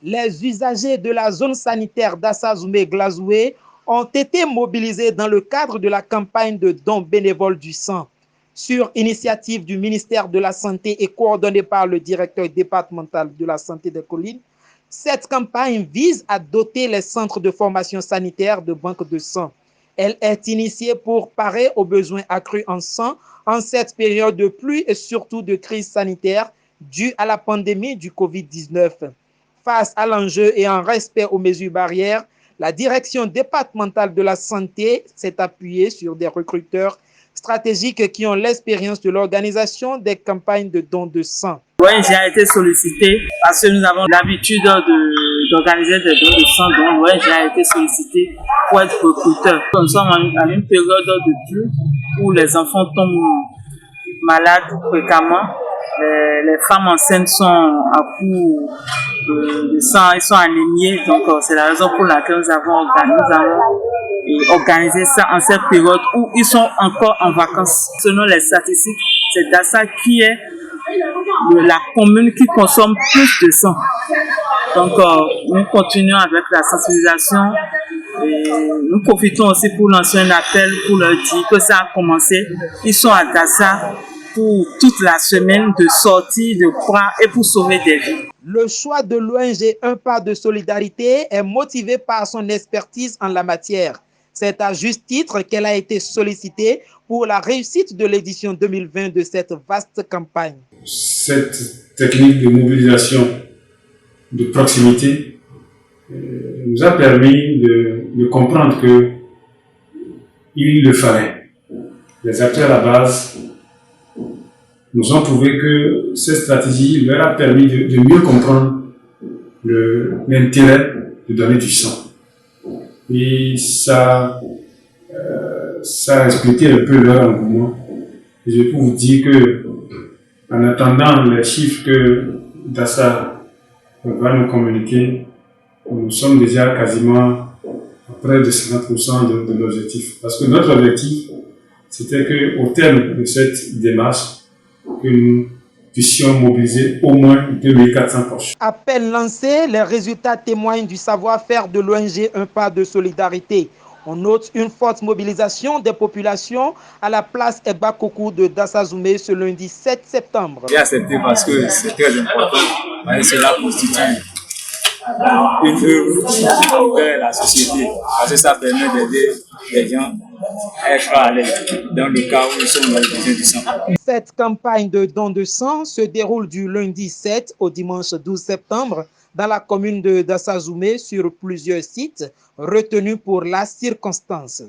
Les usagers de la zone sanitaire d'Assazoumé-Glazoué ont été mobilisés dans le cadre de la campagne de dons bénévoles du sang. Sur initiative du ministère de la Santé et coordonnée par le directeur départemental de la santé des collines, cette campagne vise à doter les centres de formation sanitaire de banques de sang. Elle est initiée pour parer aux besoins accrus en sang en cette période de pluie et surtout de crise sanitaire due à la pandémie du Covid-19. Face à l'enjeu et en respect aux mesures barrières, la direction départementale de la santé s'est appuyée sur des recruteurs stratégiques qui ont l'expérience de l'organisation des campagnes de dons de sang. L'ONG a été sollicitée parce que nous avons l'habitude d'organiser des dons de sang, donc l'ONG a été sollicitée pour être recruteur. Nous sommes à une période de pluie où les enfants tombent malades fréquemment. Les femmes enceintes sont à court de sang, elles sont anémiées, donc c'est la raison pour laquelle nous avons organisé ça en cette période où ils sont encore en vacances. Selon les statistiques, c'est Dassa qui est la commune qui consomme plus de sang. Donc nous continuons avec la sensibilisation et nous profitons aussi pour lancer un appel pour leur dire que ça a commencé. Ils sont à Dassa pour toute la semaine de sortie, de croire et pour sauver des vies. Le choix de l'ONG Un Pas de Solidarité est motivé par son expertise en la matière. C'est à juste titre qu'elle a été sollicitée pour la réussite de l'édition 2020 de cette vaste campagne. Cette technique de mobilisation de proximité nous a permis de comprendre qu'il le fallait. Les acteurs à la base nous ont prouvé que cette stratégie leur a permis de mieux comprendre l'intérêt de donner du sang. Et ça a expliqué un peu leur engouement. Et je peux vous dire que, en attendant les chiffres que Dassa va nous communiquer, nous sommes déjà quasiment à près de 50% de l'objectif. Parce que notre objectif, c'était qu'au terme de cette démarche, que nous puissions mobiliser au moins 2400 poches. À peine lancé, les résultats témoignent du savoir-faire de l'ONG Un Pas de Solidarité. On note une forte mobilisation des populations à la place Egba Kokou de Dassazoumé ce lundi 7 septembre. J'ai accepté parce que c'est très important, parce que cela constitue une œuvre pour la société, parce que ça permet d'aider les gens à être à l'aise dans le cas où ils sont dans le besoin du sang. Cette campagne de don de sang se déroule du lundi 7 au dimanche 12 septembre dans la commune de Dassazoumé sur plusieurs sites retenus pour la circonstance.